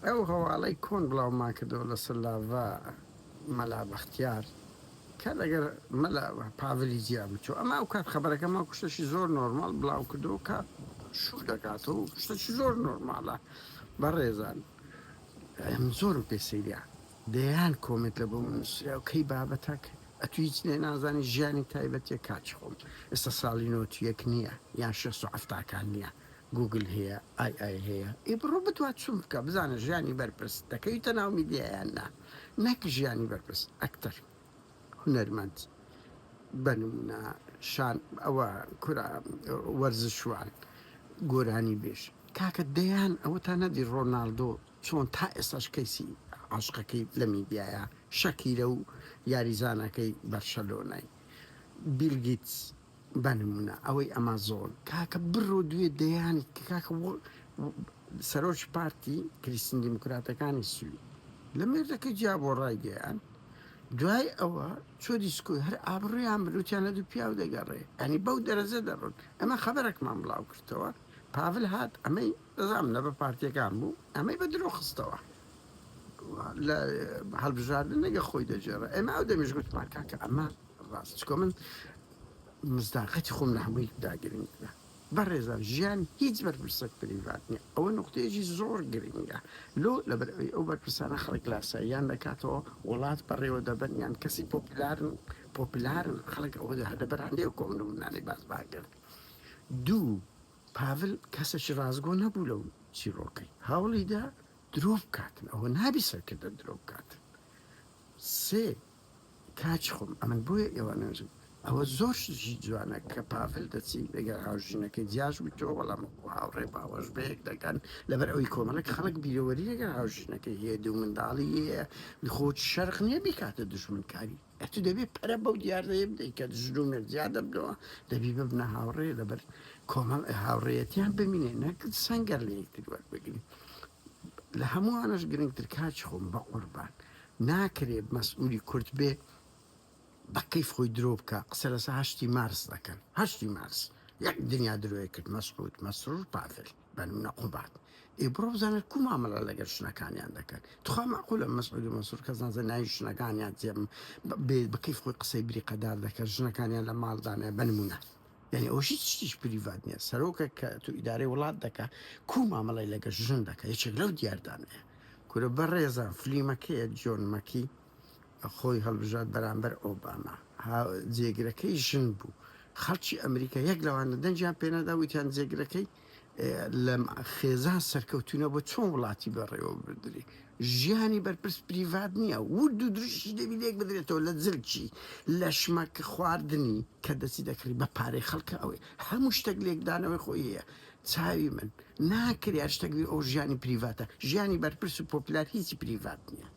ئەو هەواڵەی کۆن بڵاومان کردەوە لەسەر لاڤا مەلا بەختیار کە لەگەر مەلا پاڤلی جیا بچۆ ئەمە ئەو کات خەبەرەکەمان کوشتەشی زۆر نۆرمال بڵاو کردو کە شوو دەکاتەوە شتێکی زۆر نۆرمالە بەڕێزان ئەم زۆرم پێسەیریا دەیان کۆمنت لە بۆ منووسرا و کەی بابەتەک ئەتو هیچ لێ نازانی ژیانی تایبەتێ کاچ خۆم ئێستا ساڵی نۆتیەک نییە یان 6 نییە گوگل هەیە ئای هەیە ئێ بڕۆ بتوات چوم بکە بزانە ژیانی بەرپرست دەکەویتە ناو میدیایان نا نەک ژیانی بەرپرست ئەکتەر هونەرمەند بەنمونە شان ئەوە کورا وەرزشوان گۆرانی بێش کاکە دەیان ئەوە نەدی ڕۆناالدۆ چۆن تا ئێستاش کەیسی عاشقەکەی لە میدیایە شەکیرە و یاریزانەکەی بەرشەلۆنای بیلگیتس بەنمونە ئەوەی ئەمازۆن کاکە بڕۆ دوێ دەیان کاکە سەرۆژ پارتی کریستین دیموکراتەکانی سووی لە مێردەکەی جیا بۆ ڕای گەیان دوای ئەوە چۆ دیسکۆی هەر ئابڕێیان بروتیانە دوو پیاو دەگەڕێ ئەنی بەو دەرەزە دەڕۆن ئەمە خەبەرێکمان بڵاو کردەوە پاڤل هات ئەمەی دەزام لە بە پارتیەکان بوو ئەمەی بە درۆ خستەوە لە هەڵبژاردن نەگە خۆی دەجێڕە ئێمە ئەو دەمیژگوتمان کاکە ئەمە ڕاست چکۆ من مزداقەتی خۆم لە هەمووی داگرنگە بەڕێزان ژیان هیچ بەرپرسەک پریڤات نییە ئەوە نقطەیەکی زۆر گرنگە لۆ لەبەر ئەو بەرپرسانە خەڵک لاساییان دەکاتەوە وڵات بەڕێوە دەبن یان کەسی پۆپلارن خەڵک ئەوە لەبەرانێ و کۆمنمونانی باز باگرن دوو پاڤل کەسەش ڕازگۆ نەبوو لەو چیرۆکەی هەوڵیدا درۆ بکاتن ئەوە نابی سەرکردە درۆ بکاتن سێ کاچ خۆم ئەمن بۆیە ئێوە نەژم ئەوە زۆر جوانە کە پاڤل دەچی لەگەر هاوژینەکەی جیاژ بتەوە بەڵام هاوڕێ باوەش بەیەک دەکەن لەبەر ئەوەی کۆمەڵک خەڵک بیرەوەری لەگەر هاوژینەکەی هەیە دوو منداڵی هەیە خۆت شەرق نییە بیکاتە دژمنکاری ئەتو دەبێت پەرە بەو دیاردەیە بدەیت کە دژرومێت زیاد دەبنەوە دەبی ببنە هاوڕێ لەبەر کۆمەڵ هاوڕێەتیان ببینێ نەکرد سەنگەر لە یەکتر وەربگرین لە هەمووانش گرنگتر کاچ خۆم بە قوربان ناکرێت مەسئولی کورد بێ بەکەیف خۆی درۆ بکە قسە لەسە 8 مارس دەکەن 8 مارس یەک دنیا درۆیە کرد مەسعود مەسرور پاڤل بەنمونە قوبات ئێ بڕۆ بزانێت کو مامەڵە لەگەر شنەکانیان دەکەن تخوا مەعقولە مەسعود و مەسرور کەس نازانێت ناوی شنەکانیان جێم بەکەیف خۆی قسەی بریقەدار دەکەن ژنەکانیان لە ماڵدانە بەنمونە یعنی ئەوە هیچ شتیش پریڤات نییە سەرۆکە کە تو ئیدارەی وڵات دەکە کو مامەڵی لەگەر ژن دەکە یەکێک لەو دیاردانەیە کورە بەڕێزان فلیمەکەیە جۆن مەکی خۆی هەڵبژات بەرامبەر ئۆباما جێگرەکەی ژن بوو خەڵکی ئەمریکا یەک لەوانە دەنجیان پێنەدا وتیان جێگرەکەی لە خێزان سەرکەوتونە بۆ چۆن وڵاتی بەڕێوە بردری ژیانی بەرپرس پریڤات نییە ورد و دروشی دەبی لێک بدرێتەوە لە جلکی لە شمەک خواردنی کە دەچی دەکری بە پارەی خەڵکە ئەوەی هەموو شتێک لێکدانەوەی خۆی هەیە چاوی من ناکرێ شتێک ئەو ژیانی پریڤاتە ژیانی بەرپرس و پۆپلار هیچی پریڤات نییە